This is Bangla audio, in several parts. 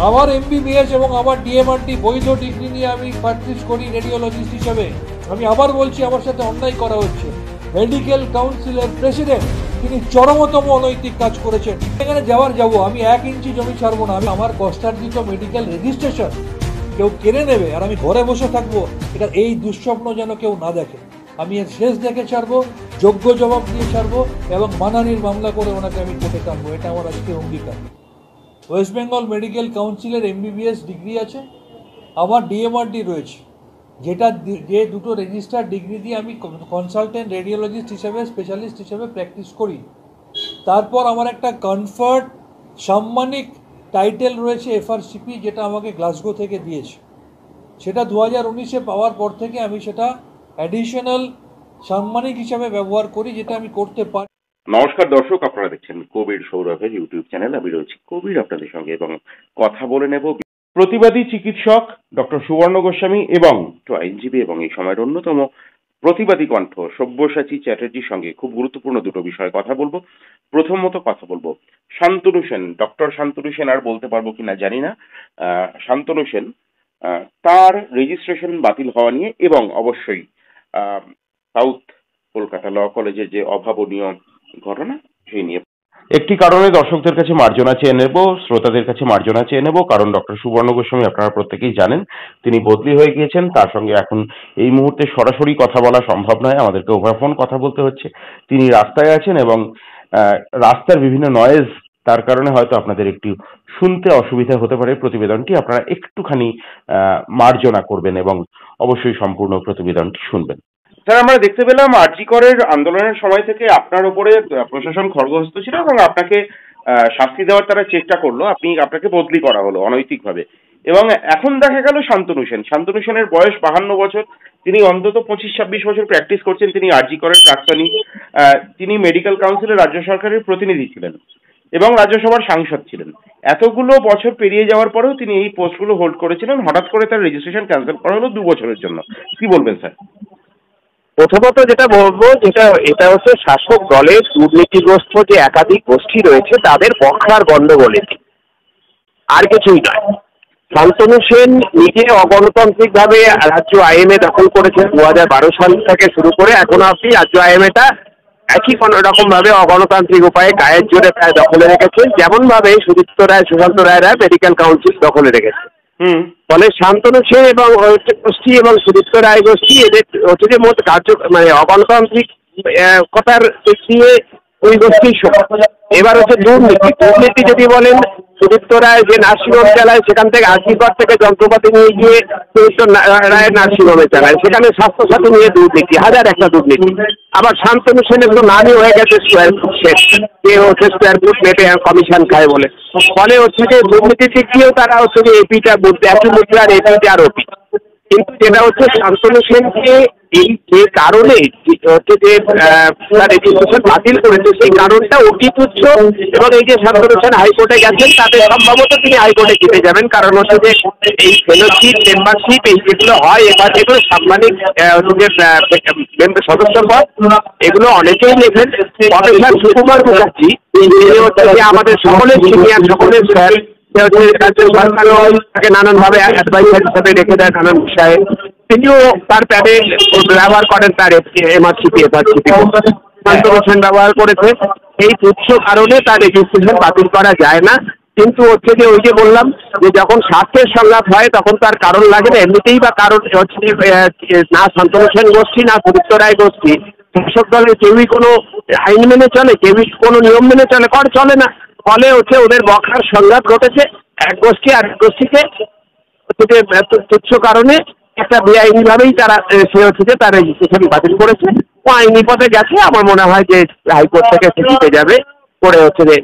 আমার এমবিবিএস এবং আমার ডিএমআরডি বৈধ ডিগ্রি নিয়ে আমি প্র্যাকটিস করি রেডিওলজিস্ট হিসেবে। আমি আবার বলছি, আমার সাথে অন্যায় করা হচ্ছে। মেডিকেল কাউন্সিলের প্রেসিডেন্ট তিনি চরমতম অনৈতিক কাজ করেছেন। এখানে যাব, আমি 1 ইঞ্চি জমি ছাড়বো না। আমি আমার কষ্টার্জিত মেডিকেল রেজিস্ট্রেশন কেউ কেড়ে নেবে আর আমি ঘরে বসে থাকবো, এটা এই দুঃস্বপ্ন যেন কেউ না দেখে। আমি এর শেষ দেখে ছাড়বো, যোগ্য জবাব দিয়ে ছাড়বো এবং মানহানির মামলা করে ওনাকে আমি কোর্টে টানবো। এটা আমার আজকে অঙ্গীকার। ওয়েস্ট বেঙ্গল মেডিকেল কাউন্সিলের এমবিবিএস ডিগ্রি আছে, আমার ডিএমআরডি রয়েছে, যে দুটো রেজিস্টার ডিগ্রি দিয়ে আমি কনসালটেন্ট রেডিওলজিস্ট হিসেবে, স্পেশালিস্ট হিসেবে প্র্যাকটিস করি। তারপর আমার একটা কনফার্ট সাম্মানিক টাইটেল রয়েছে এফআরসিপি, যেটা আমাকে গ্লাসগো থেকে দিয়েছে। সেটা 2019-এ পাওয়ার পর থেকে আমি সেটা অ্যাডিশনাল সাম্মানিক হিসাবে ব্যবহার করি, যেটা আমি করতে পারি। নমস্কার দর্শক, আপনারা দেখছেন কবির সৌরভের ইউটিউব চ্যানেল। আমি রয়েছি কবির আপনাদের সঙ্গে এবং কথা বলে নেব প্রতিবাদী চিকিৎসক ডক্টর সুবর্ণ গোস্বামী এবং আইনজীবী এবং এই সময়ের অন্যতম প্রতিবাদী কণ্ঠ সব্যসাচী চ্যাটার্জির সঙ্গে খুব গুরুত্বপূর্ণ দুটো বিষয়ে কথা বলবো। প্রথমত কথা বলবো শান্তনু সেন, ডক্টর শান্তনু সেন, আর বলতে পারবো কিনা জানি না, শান্তনু সেন, তার রেজিস্ট্রেশন বাতিল হওয়া নিয়ে এবং অবশ্যই সাউথ কলকাতা ল কলেজের যে অভাবনীয় ঘটনা সেই নিয়ে একটি কারণে দর্শকদের কাছে মার্জনা চেয়ে নেব, শ্রোতাদের কাছে মার্জনা চেয়ে নেব, কারণ ডক্টর সুবর্ণ গোস্বামী আপনারা প্রত্যেকেই জানেন তিনি বদলি হয়ে গিয়েছেন। তার সঙ্গে এখন এই মুহূর্তে সরাসরি কথা বলা সম্ভব নয়, আমাদেরকে ওভারফোন কথা বলতে হচ্ছে। তিনি রাস্তায় আছেন এবং রাস্তার বিভিন্ন নয়েজ, তার কারণে হয়তো আপনাদের একটু শুনতে অসুবিধা হতে পারে। প্রতিবেদনটি আপনারা একটুখানি মার্জনা করবেন এবং অবশ্যই সম্পূর্ণ প্রতিবেদনটি শুনবেন। স্যার, আমরা দেখতে পেলাম আরজি করের আন্দোলনের সময় থেকে আপনার উপরে প্রশাসন খড়গহস্ত ছিল এবং আপনাকে শাস্তি দেওয়ার তারা চেষ্টা করলো, আপনাকে বদলি করা হলো অনৈতিকভাবে। এবং এখন দেখা গেল শান্তনু সেনের বয়স 52 বছর, তিনি অন্তত 25-26 বছর প্র্যাকটিস করছেন, তিনি আরজি করের প্রাক্তনী, তিনি মেডিকেল কাউন্সিলে রাজ্য সরকারের প্রতিনিধি ছিলেন এবং রাজ্যসভার সাংসদ ছিলেন। এতগুলো বছর পেরিয়ে যাওয়ার পরেও তিনি এই পোস্টগুলো হোল্ড করেছিলেন। হঠাৎ করে তার রেজিস্ট্রেশন ক্যান্সেল করা হলো 2 বছরের জন্য। কি বলবেন স্যার? প্রথমত যেটা বলবো, এটা হচ্ছে শাসক দলের দুর্নীতিগ্রস্ত যে একাধিক গোষ্ঠী রয়েছে তাদের বখার গন্ডগোল, আর কিছুই নয়। শান্তনু সেন নিজে অগণতান্ত্রিকভাবে রাজ্য আইএমএ দখল করেছেন 2012 সাল থেকে শুরু করে এখনো অব্দি রাজ্য আইএমএটা একই কোনো রকম ভাবে অগণতান্ত্রিক উপায়ে গায়ের জোরে প্রায় দখলে রেখেছেন, যেমন ভাবে সুদীপ্ত রায়, সুশান্ত রায়রা মেডিকেল কাউন্সিল দখলে রেখেছে। ফলে শান্তনু সেন এবং গোষ্ঠী এবং সুদীপ্ত রায় গোষ্ঠী এদের হচ্ছে যে মোট কার্য মানে অগণতান্ত্রিক কথার দিক দিয়ে ওই গোষ্ঠী। এবার হচ্ছে দুর্নীতি যদি বলেন, সুদীপ্ত রায় যে নার্সিংহোম চালায় সেখান থেকে আশীর্বাদ থেকে যন্ত্রপাতি নিয়ে গিয়ে সুদীপ্ত রায়ের নার্সিংহোমে চালায়, সেখানে স্বাস্থ্যসাথী নিয়ে দুর্নীতি, হাজার একটা দুর্নীতি। আবার শান্তনু সেনের তো নামই হয়ে গেছে স্কোয়ার ফুট সেট, যে হচ্ছে স্কোয়ার ফুট মেপে কমিশন খায় বলে। ফলে হচ্ছে যে দুর্নীতির দিক দিয়েও তারা হচ্ছে যে এপিটা বলতে একই মুদ্রার এপিটা আর ওপি। কিন্তু যেটা হচ্ছে শান্তনু সেনকে এই যে কারণে হচ্ছে যে তার রেজিস্ট্রেশন বাতিল করেছে সেই কারণটা অতি তুচ্ছ। এবং এই যে শান্তনু সেন হাইকোর্টে গেছেন, তাতে সম্ভবত তিনি হাইকোর্টে জিতে যাবেন, কারণ হচ্ছে যে এই ফেলোশিপ, মেম্বারশিপ, এই যেগুলো হয় এবার যেগুলো সাম্মানিক সদস্য পদ, এগুলো অনেকেই লেখেন। প্রফেসর সুকুমার মুখার্জি হচ্ছে যে আমাদের সকলের সিনিয়র, সকলের স্যার, তাকে নানান ভাবে অ্যাডভাইসার হিসাবে রেখে দেয় নানান বিষয়ে। তিনিও তার প্যাডে ব্যবহার করেন, তার এমআরসিপি শান্তনু সেন ব্যবহার করেছে। এই তুচ্ছ কারণে তার রেজিস্ট্রেশন বাতিল করা যায় না। কিন্তু হচ্ছে যে ওই যে বললাম যে যখন স্বার্থের সংঘাত হয় তখন তার কারণ লাগে না। এমনিতেই বা কারণ হচ্ছে না শান্তনু সেন গোষ্ঠী না সুদীপ্ত রায় গোষ্ঠী শাসক দলের কেউই কোনো আইন মেনে চলে, কেউই কোনো নিয়ম মেনে চলে না। ফলে হচ্ছে ওদের বখার সংঘাত ঘটেছে, এক গোষ্ঠী আর এক গোষ্ঠীকে হচ্ছে যে তুচ্ছ কারণে একটা বেআইনি ভাবেই তারা সে হচ্ছে যে তার রেজিস্ট্রেশন বাতিল করেছে। ও আইনি পথে গেছে, আমার মনে হয় যে হাইকোর্ট থেকে জিতে যাবে, করে হচ্ছে যে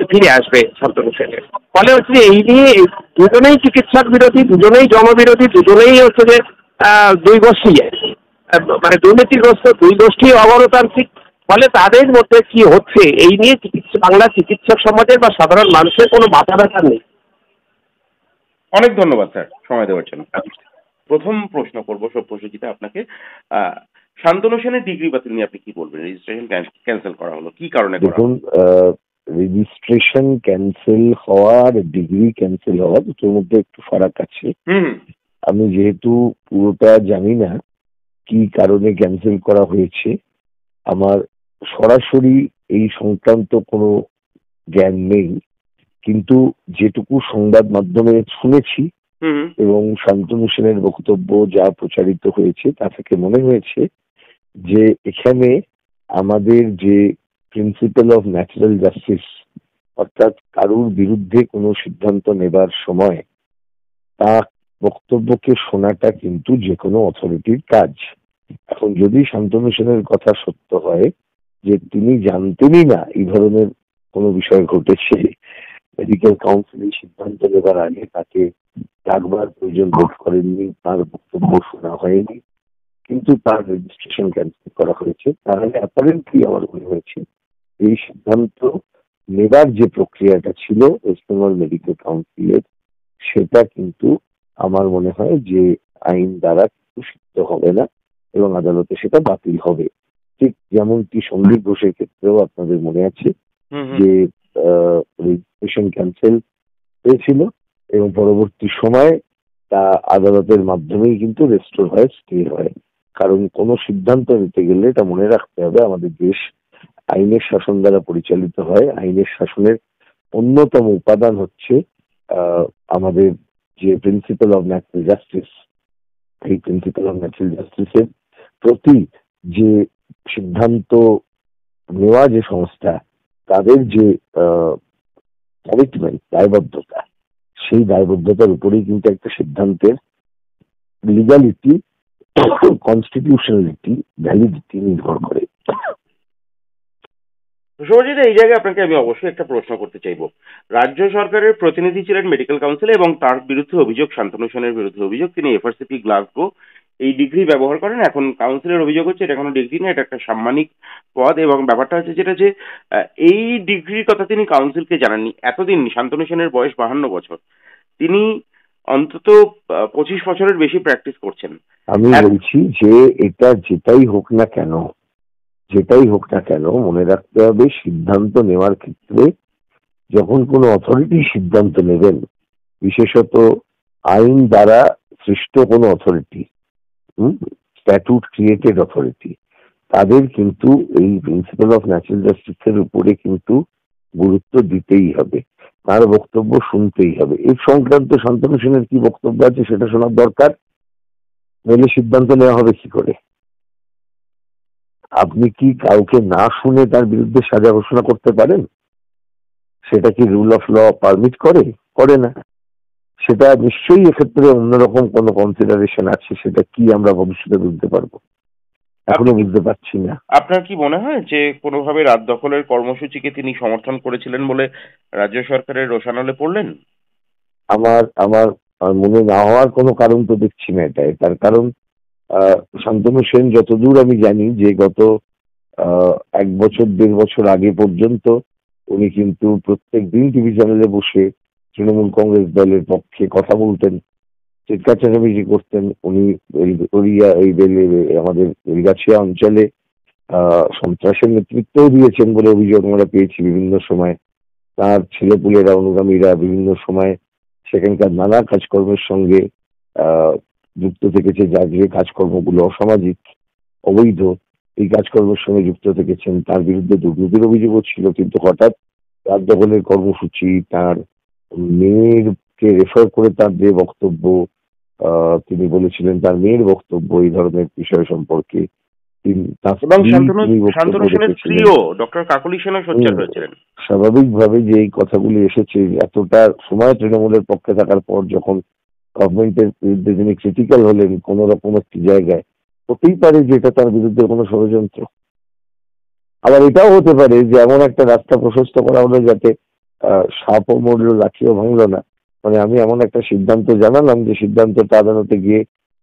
ফিরে আসবে শান্তনু সেনের। ফলে হচ্ছে যে এই নিয়ে দুজনেই চিকিৎসক বিরোধী, দুজনেই জনবিরোধী, দুজনেই হচ্ছে যে দুই গোষ্ঠী মানে দুর্নীতিগ্রস্ত, দুই গোষ্ঠী অগণতান্ত্রিক। ফলে তাদের মধ্যে কি হচ্ছে এই নিয়ে বাংলা চিকিৎসক সমাজের বা সাধারণ মানুষের কোনো মাথা ব্যথা নেই। অনেক ধন্যবাদ স্যার সময় দেওয়ার জন্য। প্রথম প্রশ্ন করবো সব্যসাচীতে আপনাকে, শান্তনু সেনের ডিগ্রি বাতিল নিয়ে আপনি কি বলবেন? রেজিস্ট্রেশন ক্যান্সেল করা হলো, কি কারণে? দেখুন, রেজিস্ট্রেশন ক্যান্সেল হওয়া আর ডিগ্রি ক্যান্সেল হওয়া দুটোর মধ্যে একটু ফারাক আছে। আমি যেহেতু পুরোটা জানি না কি কারণে ক্যান্সেল করা হয়েছে, আমার সরাসরি এই সংক্রান্ত কোনো জ্ঞান নেই, কিন্তু যেটুকু সংবাদ মাধ্যমে শুনেছি এবং শান্তনু সেনের বক্তব্য যা প্রচারিত হয়েছে তা থেকে মনে হয়েছে যে এখানে আমাদের যে প্রিন্সিপাল অফ ন্যাচারাল জাস্টিস, অর্থাৎ কারুর বিরুদ্ধে কোনো সিদ্ধান্ত নেবার সময় তার বক্তব্যকে শোনাটা কিন্তু যে কোনো অথরিটির কাজ। এখন যদি শান্তনু সেনের কথা সত্য হয় যে তিনি জানতেনই না এই ধরনের কোনো বিষয় ঘটেছে, মেডিকেল কাউন্সিল সিদ্ধান্ত নেবার আগে তাকে ডাকবার প্রয়োজন বোধ করেননি, তার বক্তব্য শোনা হয়নি, কিন্তু তার রেজিস্ট্রেশন ক্যান্সেল করা হয়েছে, তাহলে অ্যাপারেন্টলি আমার মনে হয়েছে এই সিদ্ধান্ত নেবার যে প্রক্রিয়াটা ছিল ওয়েস্ট বেঙ্গল মেডিকেল কাউন্সিলের, সেটা কিন্তু আমার মনে হয় যে আইন দ্বারা কিন্তু সিদ্ধ হবে না এবং আদালতে সেটা বাতিল হবে। ঠিক যেমনটি সন্দীপ ঘোষের ক্ষেত্রেও আপনাদের মনে আছে যে রেজিস্ট্রেশন ক্যান্সেল হয়েছিল এবং পরবর্তী সময় তা আদালতের মাধ্যমেই কিন্তু রেস্টোর হয়, স্টে হয়। কারণ কোনো সিদ্ধান্ত নিতে গেলে এটা মনে রাখতে হবে আমাদের দেশ আইনের শাসন দ্বারা পরিচালিত হয়। আইনের শাসনের অন্যতম উপাদান হচ্ছে আমাদের যে প্রিন্সিপাল অফ ন্যাচারাল জাস্টিস, এই প্রিন্সিপাল অফ ন্যাচারাল জাস্টিসের প্রতি যে সিদ্ধান্ত নেওয়া যে সংস্থা, তাদের যে কমিটমেন্ট, দায়বদ্ধতা, সেই দায়বদ্ধতার উপরেই কিন্তু একটা সিদ্ধান্তের লিগালিটি, কনস্টিটিউশনালিটি, ভ্যালিডিটি নির্ভর করে। সুভাষিত, এই জায়গায় আপনাকে আমি অবশ্যই একটা প্রশ্ন করতে চাইবো। রাজ্য সরকারের প্রতিনিধি ছিলেন মেডিকেল কাউন্সিলে এবং তার বিরুদ্ধে অভিযোগ, শান্তনু সেনের বিরুদ্ধে অভিযোগ, তিনি এফআরসিপি গ্লাসগো এই ডিগ্রি ব্যবহার করেন। এখন কাউন্সিলের অভিযোগ হচ্ছে এটা কোনো ডিগ্রি না, এটা একটা সাম্মানিক পদ, এবং ব্যাপারটা হচ্ছে যেটা যে এই ডিগ্রির কথা তিনি কাউন্সিলকে জানাননি। এতদিন শান্তনু সেনের বয়স 52 বছর, তিনি অন্তত 25 বছরের বেশি প্র্যাকটিস করছেন। আমি বলছি যে এটা যেটাই হোক না কেন মনে রাখতে হবে সিদ্ধান্ত নেওয়ার ক্ষেত্রে যখন কোনো অথরিটি সিদ্ধান্ত নেবেন, বিশেষত আইন দ্বারা সৃষ্ট কোনো অথরিটি, স্ট্যাটুট ক্রিয়েটেড অথরিটি, তাদের কিন্তু এই প্রিন্সিপাল অফ ন্যাচারাল জাস্টিসের উপরে কিন্তু গুরুত্ব দিতেই হবে, তার বক্তব্য শুনতেই হবে। এই সংক্রান্ত শান্তনু সেনের কি বক্তব্য আছে সেটা শোনার দরকার, নইলে সিদ্ধান্ত নেওয়া হবে কি করে? আপনি কি কাউকে না শুনে তার বিরুদ্ধে সাজা ঘোষণা করতে পারেন? সেটা কি রুল অফ ল পারমিট করে না। সেটা নিশ্চয়ই এক্ষেত্রে অন্যরকম কোনো কনসিডারেশন আছে, সেটা কি আমরা ভবিষ্যতে বুঝতে পারবো, এখনো বুঝতে পারছি না। আপনার কি মনে হয় যে কোনোভাবে রাত দখলের কর্মসূচিকে তিনি সমর্থন করেছিলেন বলে রাজ্য সরকারের রোষানলে পড়লেন? আমার আমার মনে না হওয়ার কোনো কারণ তো দেখছি না এটাই। তার কারণ শান্তনু সেন যতদূর আমি জানি যে গত 1 বছর 1.5 বছর আগে পর্যন্ত উনি কিন্তু প্রত্যেক দিন টিভি চ্যানেলে বসে তৃণমূল কংগ্রেস দলের পক্ষে কথা বলতেন, চিৎকার চেঁচামেচি করতেন। উনি আমাদের রেলগাছিয়া অঞ্চলে সন্ত্রাসের নেতৃত্বও দিয়েছেন বলে অভিযোগ আমরা পেয়েছি বিভিন্ন সময়। তার ছেলেপুলেরা, অনুগামীরা বিভিন্ন সময় সেখানকার নানা কাজকর্মের সঙ্গে যুক্ত থেকেছে, যার যে কাজকর্মগুলো অসামাজিক, অবৈধ, এই কাজকর্মের সঙ্গে যুক্ত থেকেছেন। তার বিরুদ্ধে দুর্নীতির অভিযোগও ছিল, কিন্তু হঠাৎ রাত দখলের কর্মসূচি, তার মেয়েরকে রেফার করে তার যে বক্তব্য তিনি বলেছিলেন, তার মেয়ের বক্তব্য এই ধরনের বিষয় সম্পর্কে, স্বাভাবিকভাবে যে এই কথাগুলি এসেছে এতটা সময় তৃণমূলের পক্ষে থাকার পর, যখন গভর্নমেন্টের বিরুদ্ধে তিনি ক্রিটিক্যাল হলেন কোন রকম একটি জায়গায়, হতেই পারে যে এটা তার বিরুদ্ধে কোনো ষড়যন্ত্র। আবার এটাও হতে পারে যে এমন একটা রাস্তা প্রশস্ত করা হলো যাতে সাপও মরলো লাঠিও ভাঙলো না, মানে আমি এমন একটা সিদ্ধান্ত জানালাম যে সিদ্ধান্তটা আদালতে গিয়ে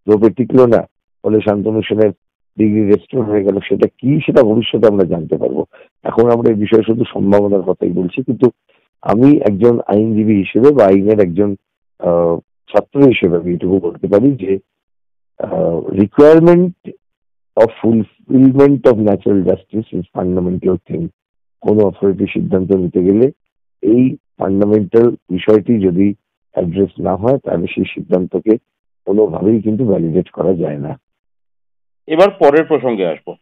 লোপে টিকলো না, ফলে শান্তনু সেনের ডিগ্রি রেস্টোর হয়ে গেল। সেটা কি, সেটা ভবিষ্যতে আমরা জানতে পারবো। এখন আমরা এই বিষয়ে শুধু সম্ভাবনার কথাই বলছি, কিন্তু আমি একজন আইনজীবী হিসেবে বা আইনের একজন ছাত্র হিসেবে আমি এটুকু বলতে পারি যে requirement of fulfillment of natural justice is fundamental thing. কোনো অথরিটি সিদ্ধান্ত নিতে গেলে এই ফান্ডামেন্টাল বিষয়টি যদি অ্যাড্রেস না হয় তাহলে সেই সিদ্ধান্তকে কোনোভাবেই কিন্তু ভ্যালিডেট করা যায় না। এবার পরের প্রসঙ্গে আসবো।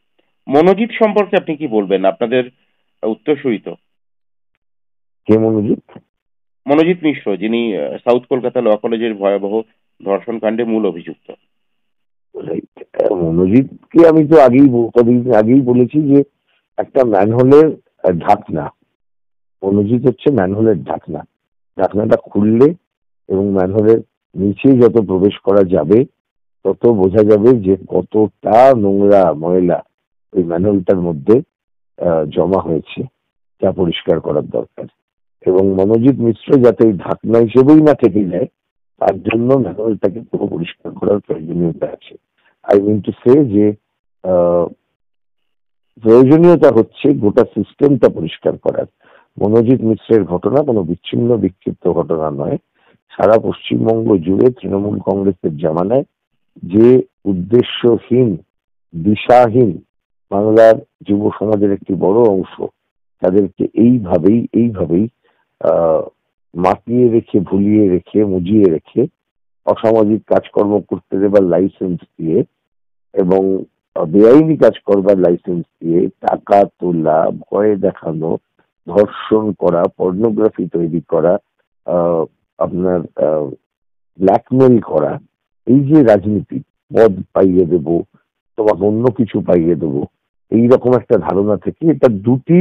মনোজিৎ সম্পর্কে আপনি কি বলবেন? আপনাদের উত্তরসূরি তো কে মনোজিৎ? মনোজিৎ মিশ্র, যিনি সাউথ কলকাতা ল কলেজের ভয়াবহ ধর্ষণ কাণ্ডে মূল অভিযুক্ত। রাইট। মনোজিৎকে আমি তো কদিন আগেই বলেছি যে একটা ম্যানহোলের ঢাকনা। মনোজিৎ হচ্ছে ম্যানহোলের ঢাকনা। ঢাকনাটা খুললে এবং ম্যানহোলের নিচে যত প্রবেশ করা যাবে তত বোঝা যাবে যে কতটা নোংরা ময়লা ওই ম্যানহোলটার মধ্যে জমা হয়েছে, যা পরিষ্কার করার দরকার। এবং মনোজিৎ মিশ্র যাতে এই ঢাকনা হিসেবেই না থেকে যায় তার জন্য ম্যানহোলটাকে পুরো পরিষ্কার করার প্রয়োজনীয়তা আছে। আই মিন টু সে যে প্রয়োজনীয়তা হচ্ছে গোটা সিস্টেমটা পরিষ্কার করার। মনোজিৎ মিশ্রের ঘটনা কোনো বিচ্ছিন্ন বিক্ষিপ্ত ঘটনা নয়। সারা পশ্চিমবঙ্গ জুড়ে তৃণমূল কংগ্রেসের জামানায় যে উদ্দেশ্যহীন, দিশাহীন বাংলার যুব সমাজের একটি বড় অংশ তাদেরকে এইভাবেই মাতিয়ে রেখে, ভুলিয়ে রেখে, মুজিয়ে রেখে অসামাজিক কাজকর্ম করতে দেবার লাইসেন্স দিয়ে এবং বেআইনি কাজ করবার লাইসেন্স দিয়ে টাকা তোলা, ভয় দেখানো, ধর্ষণ করা, পর্নোগ্রাফি তৈরি করা, আপনার ব্ল্যাকমেল করা, এই যে রাজনীতি, পদ পাইয়ে দেব, তোমাকে অন্য কিছু পাইয়ে দেবো, এইরকম একটা ধারণা থেকে এটা দুটি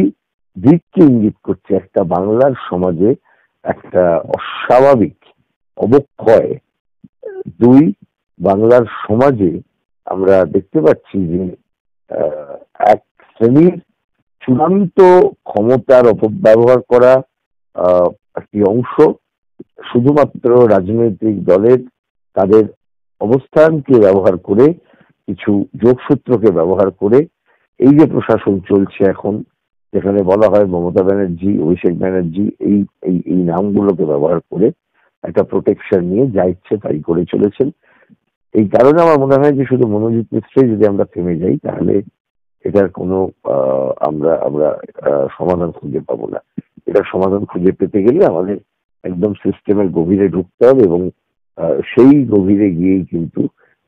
দিককে ইঙ্গিত করছে। একটা বাংলার সমাজে একটা অস্বাভাবিক অবক্ষয়, দুই বাংলার সমাজে আমরা দেখতে পাচ্ছি যে এক শ্রেণীর চূড়ান্ত ক্ষমতার অপব্যবহার করা একটি অংশ শুধুমাত্র রাজনৈতিক দলের তাদের অবস্থানকে ব্যবহার করে, কিছু যোগসূত্রকে ব্যবহার করে এই যে প্রশাসন চলছে এখন, যেখানে বলা হয় মমতা ব্যানার্জি, অভিষেক ব্যানার্জি, এই নামগুলোকে ব্যবহার করে একটা প্রোটেকশন নিয়ে যা ইচ্ছে তাই করে চলেছেন। এই কারণে আমার মনে হয় যে শুধু মনোজিৎ মিশ্রে যদি আমরা থেমে যাই তাহলে এটার কোনো আমরা সমাধান খুঁজে পাবো না। এটার সমাধান খুঁজে পেতে গেলে আমাদের একদম সিস্টেমের গভীরে ঢুকতে হবে এবং সেই গভীরে গিয়েই কিন্তু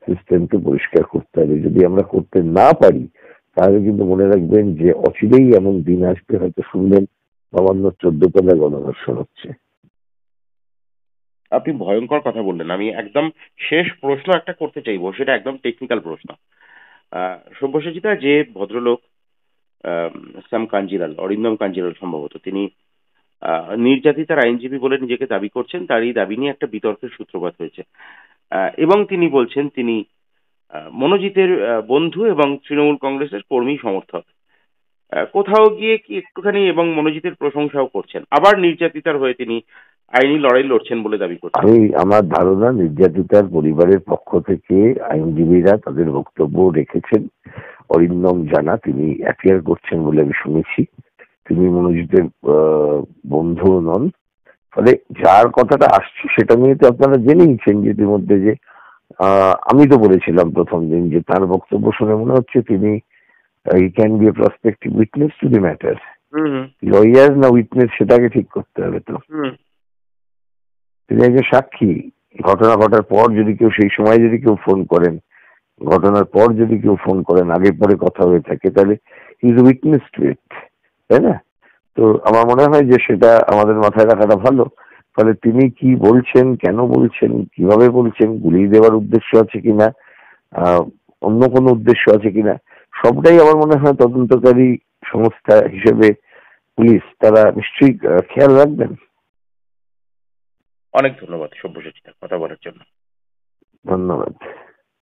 সিস্টেমকে পরিষ্কার করতে হবে। যদি আমরা করতে না পারি তাহলে কিন্তু মনে রাখবেন যে অচিরেই এমন দিন আসবে, হয়তো শুনবেন নবান্ন 14 তলায় গণধর্ষণ হচ্ছে। আপনি ভয়ঙ্কর কথা বললেন। আমি একদম শেষ প্রশ্ন একটা করতে চাইবো, সেটা একদম টেকনিক্যাল প্রশ্ন। সব্যসাচীদা, যে ভদ্রলোক শ্যাম কাঞ্জিলাল, অরিন্দম কাঞ্জিলাল সম্ভবত, তিনি নির্যাতিতার আইনজীবী বলে নিজেকে দাবি করছেন, তারই দাবি নিয়ে একটা বিতর্কের সূত্রপাত হয়েছে এবং তিনি বলছেন তিনি মনোজিতের বন্ধু এবং তৃণমূল কংগ্রেসের কর্মী সমর্থক। কোথাও গিয়ে কি একটুখানি এবং মনোজিতের প্রশংসাও করছেন, আবার নির্যাতিতার হয়ে তিনি আইনি লড়াই লড়ছেন বলে দাবি করছেন। আমার ধারণা নির্যাতিতার পরিবারের পক্ষ থেকে আইনজীবীরা তাদের বক্তব্য রেখেছেন। অরিন্দম জানা, তিনি অ্যাপিয়ার করছেন বলে আমি শুনেছি। তিনি মনোজিতের বন্ধু নন। ফলে যার কথাটা আসছে সেটা নিয়ে তো আপনারা জেনেইছেন যে ইতিমধ্যে যে আমি তো বলেছিলাম প্রথম দিন যে তার বক্তব্য শুনে মনে হচ্ছে তিনি he can B A prospective witness to the matter. Lawyer না উইটনেস সেটাকে ঠিক করতে হবে। তো তিনি একজন সাক্ষী। ঘটনা ঘটার পর যদি কেউ, সেই সময় যদি কেউ ফোন করেন, ঘটনার পর যদি কেউ ফোন করেন, আগে পরে কথা হয়ে থাকে, তাহলে ইজ উইটনেস টু ইট, তাই না? তো আমার মনে হয় যে সেটা আমাদের মাথায় রাখাটা ভালো। ফলে তিনি কি বলছেন, কেন বলছেন, কিভাবে বলছেন, গুলিয়ে দেওয়ার উদ্দেশ্য আছে কিনা, অন্য কোনো উদ্দেশ্য আছে কিনা, সবটাই আমার মনে হয় তদন্তকারী সংস্থা হিসেবে পুলিশ তারা নিশ্চয়ই খেয়াল রাখবেন। অনেক ধন্যবাদ সব্যসাচীদা কথা বলার জন্য। ধন্যবাদ।